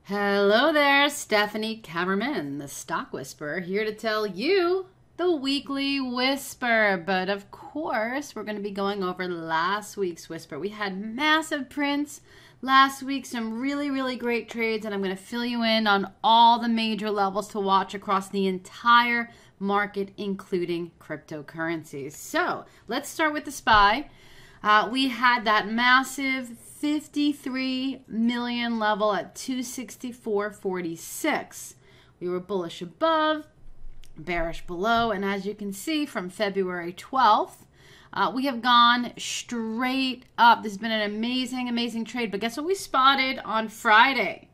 Hello there, Stephanie Cameraman, the Stock Whisperer, here to tell you the weekly whisper. But of course, we're going to be going over last week's whisper. We had massive prints last week, some really great trades, and I'm going to fill you in on all the major levels to watch across the entire market, including cryptocurrencies. So let's start with the SPY. We had that massive 53 million level at 264.46. We were bullish above, bearish below, and as you can see from February 12th, we have gone straight up. This has been an amazing trade. But guess what we spotted on Friday?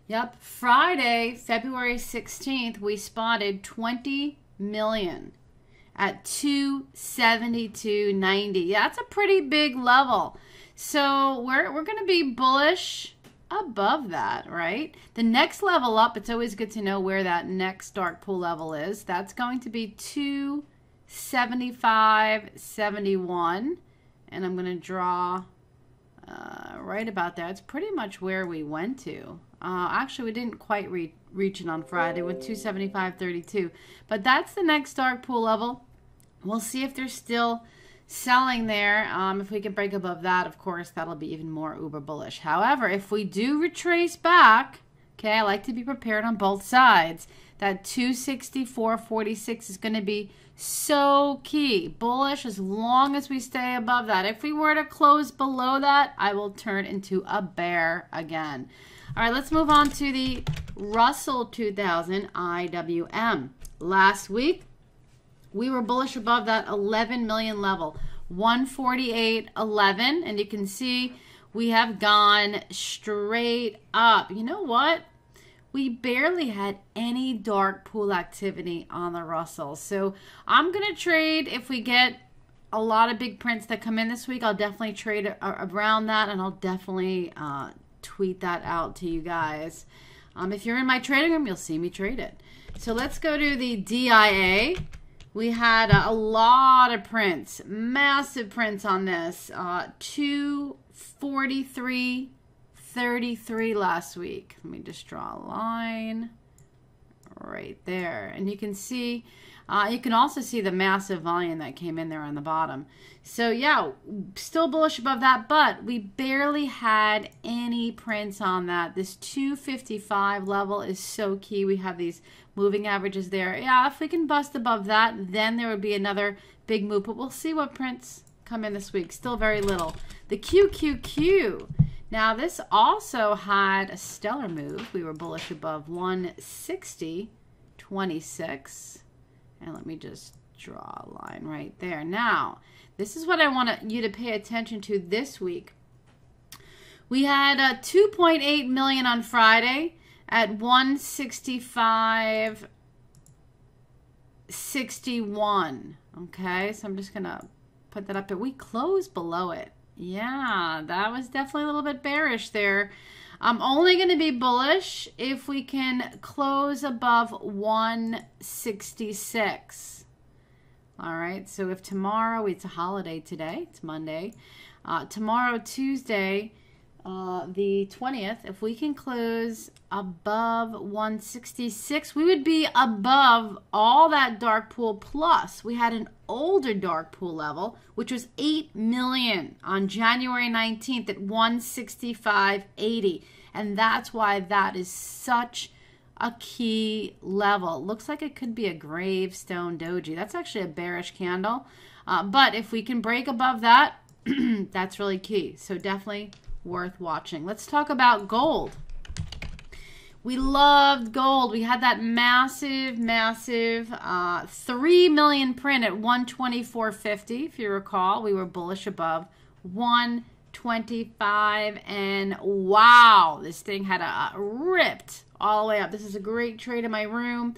Yep, Friday, February 16th, we spotted 20 million at 272.90. Yeah, that's a pretty big level. So we're going to be bullish above that, right? The next level up, it's always good to know where that next dark pool level is. That's going to be 275.71. And I'm going to draw right about there. It's pretty much where we went to. Actually, we didn't quite reach it on Friday with 275.32. But that's the next dark pool level. We'll see if they're still selling there. If we can break above that, of course, that'll be even more uber bullish. However, if we do retrace back, okay, I like to be prepared on both sides. That 264.46 is going to be so key. Bullish as long as we stay above that. If we were to close below that, I will turn into a bear again. All right, let's move on to the Russell 2000 IWM. Last week, we were bullish above that 11 million level, 148.11, and you can see we have gone straight up. You know what? We barely had any dark pool activity on the Russell. So I'm going to trade if we get a lot of big prints that come in this week. I'll definitely trade around that, and I'll definitely tweet that out to you guys. If you're in my trading room, you'll see me trade it. So let's go to the DIA. We had a lot of prints, massive prints on this. 243.33 last week. Let me just draw a line right there. And you can see, you can also see the massive volume that came in there on the bottom. So yeah, still bullish above that, but we barely had any prints on that. This 255 level is so key. We have these moving averages there. Yeah, if we can bust above that, then there would be another big move, but we'll see what prints come in this week. Still very little. The QQQ. Now this also had a stellar move. We were bullish above 160.26. And let me just draw a line right there. Now, this is what I want you to pay attention to this week. We had 2.8 million on Friday at 165.61. Okay, so I'm just going to put that up there. We closed below it. Yeah, that was definitely a little bit bearish there. I'm only going to be bullish if we can close above 166. All right, so if tomorrow, it's a holiday today, it's Monday. Tomorrow, Tuesday, the 20th, if we can close above 166, we would be above all that dark pool plus. We had an older dark pool level, which was 8 million on January 19th at 165.80. And that's why that is such a key level. Looks like it could be a gravestone doji. That's actually a bearish candle. But if we can break above that, that's really key. So definitely worth watching. Let's talk about gold. We loved gold. We had that massive 3 million print at 124.50. If you recall, we were bullish above 125, and wow, this thing had ripped all the way up. This is a great trade in my room.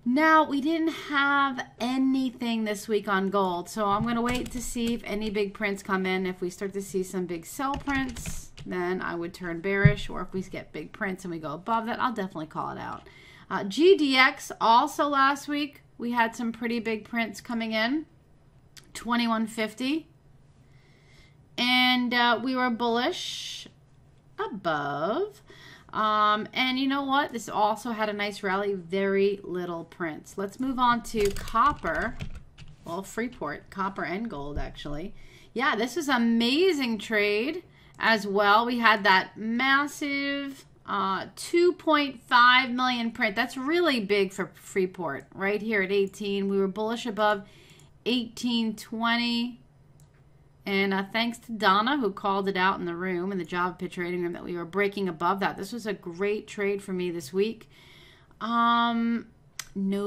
Now, we didn't have anything this week on gold, so I'm going to wait to see if any big prints come in. If we start to see some big sell prints, then I would turn bearish, or if we get big prints and we go above that, I'll definitely call it out. GDX, also last week, we had some pretty big prints coming in, 21.50. And we were bullish above And you know what? This also had a nice rally, very little prints. Let's move on to copper. Well, Freeport, copper and gold, actually. Yeah, this was an amazing trade as well. We had that massive 2.5 million print. That's really big for Freeport right here at 18. We were bullish above 1820. And thanks to Donna, who called it out in the room, in the job pitch trading room, that we were breaking above that. This was a great trade for me this week. No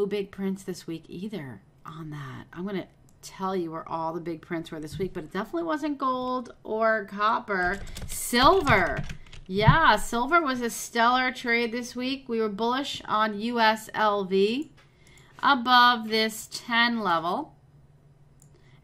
big prints this week either on that. I'm going to tell you where all the big prints were this week, but it definitely wasn't gold or copper. Silver. Yeah, silver was a stellar trade this week. We were bullish on USLV above this 10 level.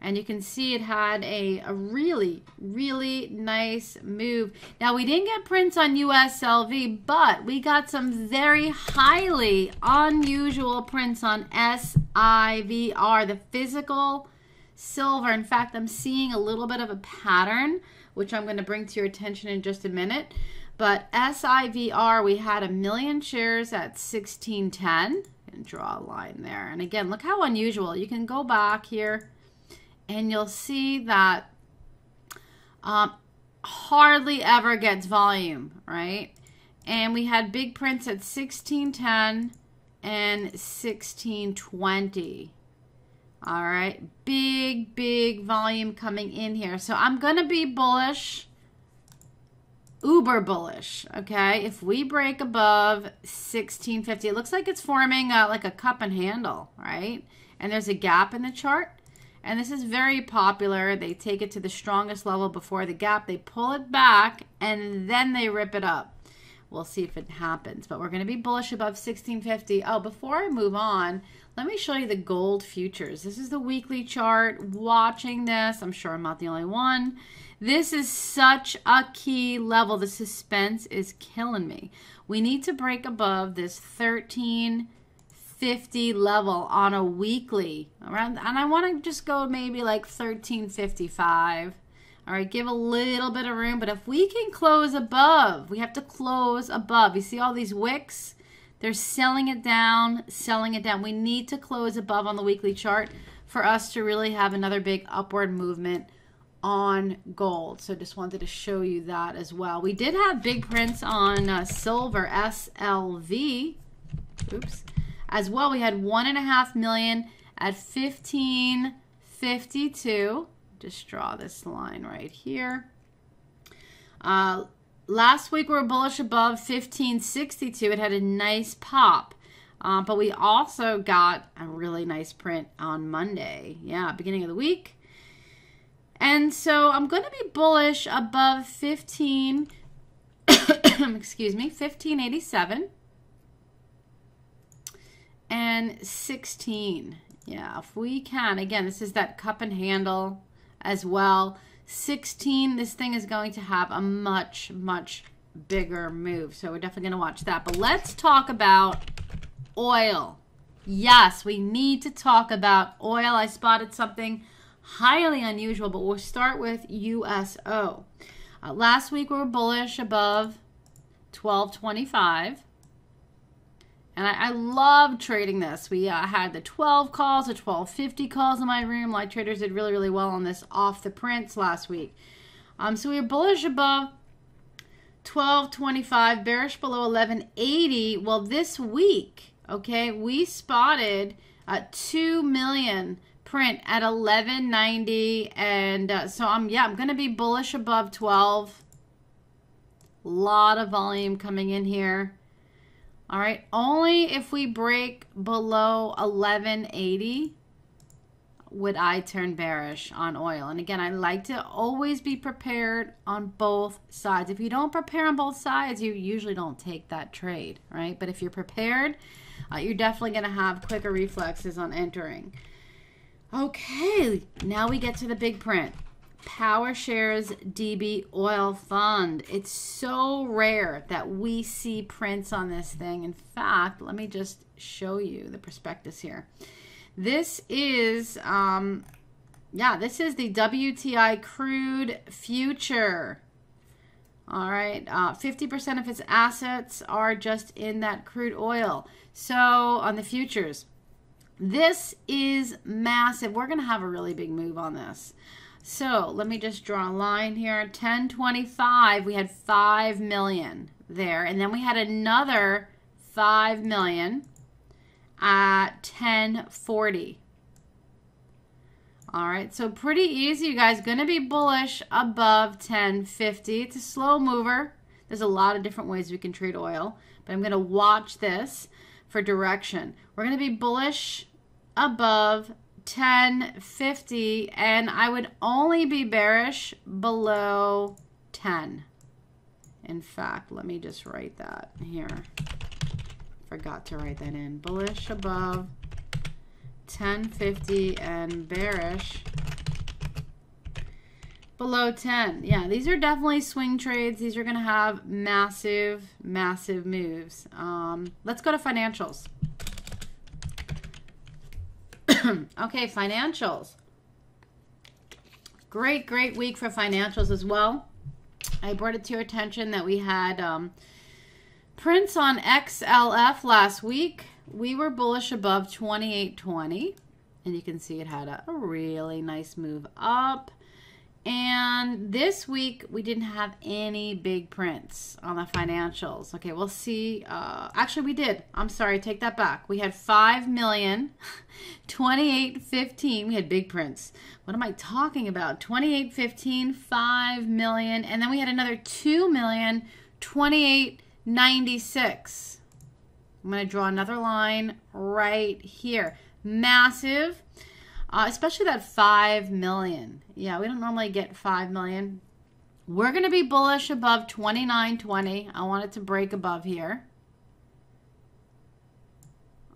And you can see it had a really, really nice move. Now, we didn't get prints on USLV, but we got some very highly unusual prints on SIVR, the physical silver. In fact, I'm seeing a little bit of a pattern, which I'm going to bring to your attention in just a minute. But SIVR, we had 1 million shares at 1610. And draw a line there. And again, look how unusual. You can go back here, and you'll see that hardly ever gets volume, right? And we had big prints at 1610 and 1620. All right, big volume coming in here. So I'm going to be bullish, uber bullish, okay? If we break above 1650, it looks like it's forming like a cup and handle, right? And there's a gap in the chart. And this is very popular. They take it to the strongest level before the gap. They pull it back, and then they rip it up. We'll see if it happens. But we're going to be bullish above 1650. Oh, before I move on, let me show you the gold futures. This is the weekly chart. Watching this, I'm sure I'm not the only one. This is such a key level. The suspense is killing me. We need to break above this 1350 level on a weekly around, and I want to just go maybe like 1355. All right, give a little bit of room, but if we can close above, we have to close above. You see all these wicks? They're selling it down, selling it down. We need to close above on the weekly chart for us to really have another big upward movement on gold. So just wanted to show you that as well. We did have big prints on silver SLV. Oops. As well, we had 1.5 million at 1552. Just draw this line right here. Last week we were bullish above 1562. It had a nice pop. But we also got a really nice print on Monday. Yeah, beginning of the week. And so I'm going to be bullish above 1587. And 16. Yeah, if we can. Again, this is that cup and handle as well. 16, this thing is going to have a much bigger move. So we're definitely going to watch that. But let's talk about oil. Yes, we need to talk about oil. I spotted something highly unusual, but we'll start with USO. Last week we were bullish above 1225. And I love trading this. We had the 12 calls, the 1250 calls in my room. Light traders did really well on this off the prints last week. So we were bullish above 1225, bearish below 1180. Well, this week, okay, we spotted a 2 million print at 1190. And so I'm going to be bullish above 12. A lot of volume coming in here. All right, only if we break below 1180 would I turn bearish on oil. And again, I like to always be prepared on both sides. If you don't prepare on both sides, you usually don't take that trade, right? But if you're prepared, you're definitely going to have quicker reflexes on entering. Okay, now we get to the big print. PowerShares DB Oil Fund. It's so rare that we see prints on this thing. In fact, let me just show you the prospectus here. This is, this is the WTI crude future. All right, 50% of its assets are just in that crude oil. So on the futures, this is massive. We're going to have a really big move on this. So let me just draw a line here. 1025, we had 5 million there. And then we had another 5 million at 1040. All right, so pretty easy, you guys. Going to be bullish above 1050. It's a slow mover. There's a lot of different ways we can trade oil, but I'm going to watch this for direction. We're going to be bullish above 1050, and I would only be bearish below 10. In fact, let me just write that here. Forgot to write that in. Bullish above 1050 and bearish below 10. Yeah, these are definitely swing trades. These are going to have massive, massive moves. Let's go to financials. Okay, financials. Great week for financials as well. I brought it to your attention that we had prints on XLF last week. We were bullish above 28.20, and you can see it had a really nice move up. And this week, we didn't have any big prints on the financials. Okay, we'll see. Actually, we did. I'm sorry, take that back. We had 5 million, 28.15. We had big prints. What am I talking about? 28.15, 5 million, and then we had another 2 million, 28.96. I'm going to draw another line right here. Massive. Especially that 5 million. Yeah, we don't normally get 5 million. We're going to be bullish above 29.20. I want it to break above here.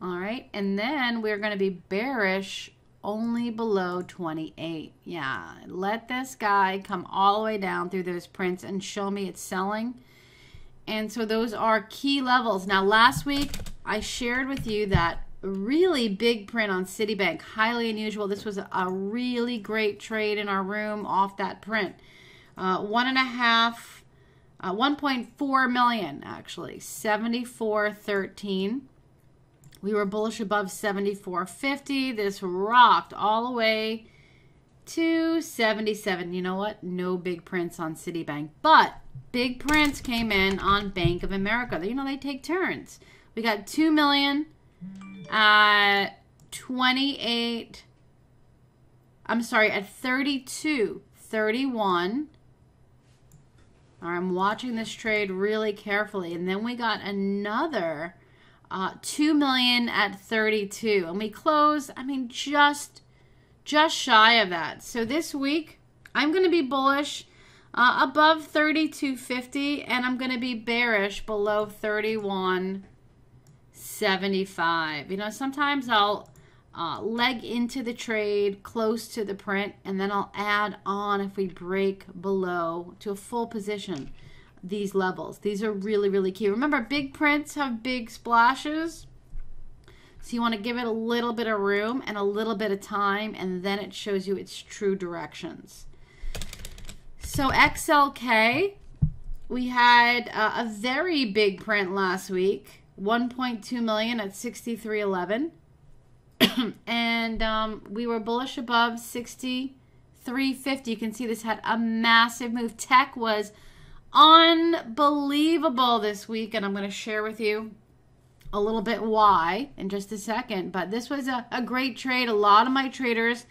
All right. And then we're going to be bearish only below 28. Yeah. Let this guy come all the way down through those prints and show me it's selling. And so those are key levels. Now, last week, I shared with you that really big print on Citibank, highly unusual. This was a really great trade in our room off that print. 1.4 million actually, 74.13. We were bullish above 74.50. This rocked all the way to 77. You know what? No big prints on Citibank, but big prints came in on Bank of America. You know, they take turns. We got 2 million. 28, I'm sorry, at 32, 31. I'm watching this trade really carefully. And then we got another 2 million at 32. And we closed, I mean, just shy of that. So this week, I'm going to be bullish above 32.50, and I'm going to be bearish below 31.75. You know, sometimes I'll leg into the trade close to the print, and then I'll add on if we break below to a full position these levels. These are really, really key. Remember, big prints have big splashes. So you want to give it a little bit of room and a little bit of time, and then it shows you its true directions. So XLK, we had a very big print last week, 1.2 million at 63.11. And we were bullish above 63.50. You can see this had a massive move. Tech was unbelievable this week, and I'm going to share with you a little bit why in just a second. But this was a great trade. A lot of my traders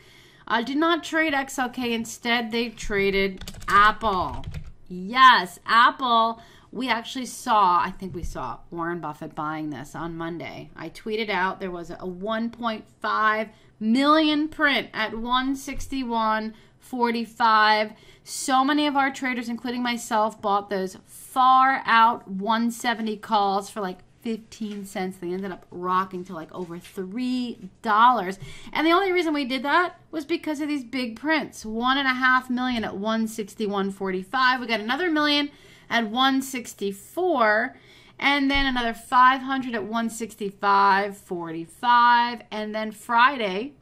did not trade XLK. Instead, they traded Apple. Yes, Apple. We actually saw, I think we saw Warren Buffett buying this on Monday. I tweeted out there was a 1.5 million print at 161.45. So many of our traders, including myself, bought those far out 170 calls for like 15 cents. They ended up rocking to like over $3. And the only reason we did that was because of these big prints. 1.5 million at 161.45. We got another million at 164, and then another 500 at 165.45. And then Friday,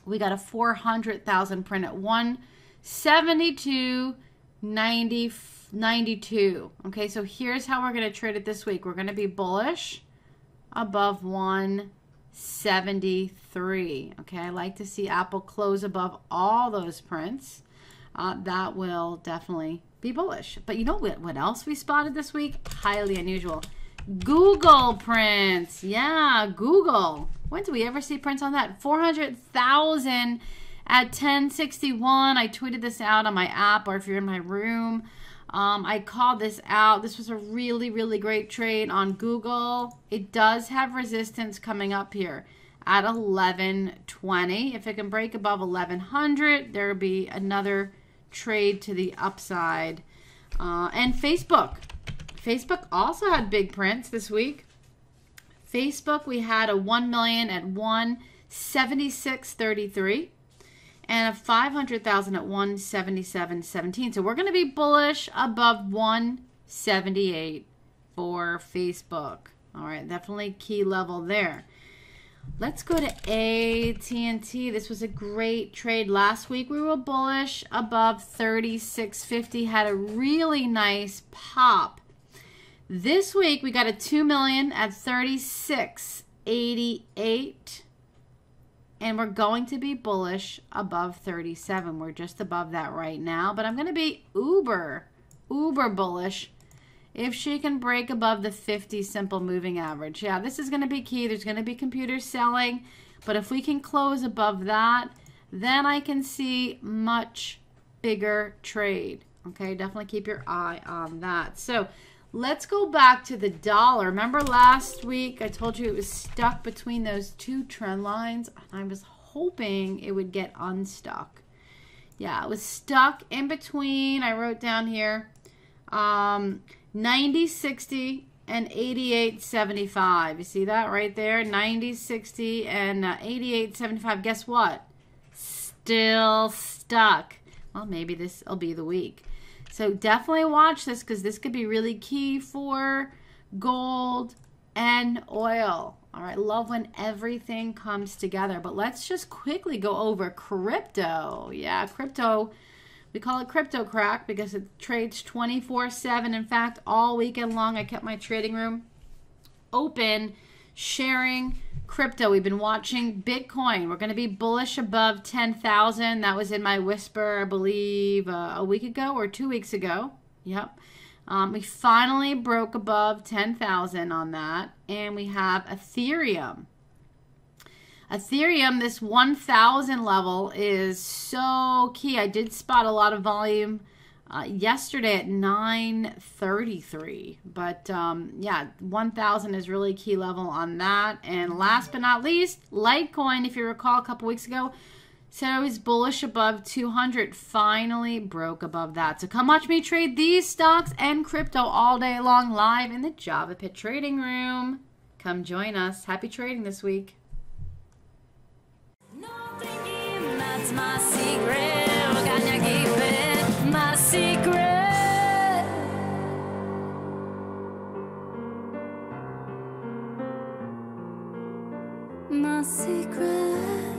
we got a 400,000 print at 172.94. 92. Okay, so here's how we're going to trade it this week. We're going to be bullish above 173. Okay, I like to see Apple close above all those prints. That will definitely be bullish. But you know what else we spotted this week? Highly unusual. Google prints. Yeah, Google. When do we ever see prints on that? 400,000 at 1061. I tweeted this out on my app, or if you're in my room, I called this out. This was a really, really great trade on Google. It does have resistance coming up here at 1120. If it can break above 1100, there will be another trade to the upside. And Facebook. Facebook also had big prints this week. Facebook, we had a 1 million at 176.33 and a 500,000 at 177.17. So we're going to be bullish above 178 for Facebook. All right, definitely key level there. Let's go to AT&T. This was a great trade last week. We were bullish above 36.50. Had a really nice pop. This week we got a 2 million at 36.88. And we're going to be bullish above 37. We're just above that right now. But I'm going to be uber bullish if she can break above the 50 simple moving average. Yeah, this is going to be key. There's going to be computers selling. But if we can close above that, then I can see much bigger trade. Okay, definitely keep your eye on that. So let's go back to the dollar. Remember last week I told you it was stuck between those two trend lines? I was hoping it would get unstuck. Yeah, it was stuck in between. I wrote down here 90.60 and 88.75. You see that right there? 90.60 and 88.75. Guess what? Still stuck. Well, maybe this will be the week. So definitely watch this because this could be really key for gold and oil. All right, love when everything comes together. But let's just quickly go over crypto. Yeah, crypto. We call it crypto crack because it trades 24/7. In fact, all weekend long, I kept my trading room open, sharing crypto. We've been watching Bitcoin. We're going to be bullish above 10,000. That was in my whisper, I believe, a week ago or 2 weeks ago. Yep. We finally broke above 10,000 on that. And we have Ethereum. Ethereum, this 1,000 level is so key. I did spot a lot of volume yesterday at 9:33. But yeah, 1,000 is really key level on that. And last but not least, Litecoin, if you recall a couple weeks ago, said I was bullish above 200. Finally broke above that. So come watch me trade these stocks and crypto all day long live in the Java Pit Trading Room. Come join us. Happy trading this week. That's my secret. Can you keep it? My secret. My secret.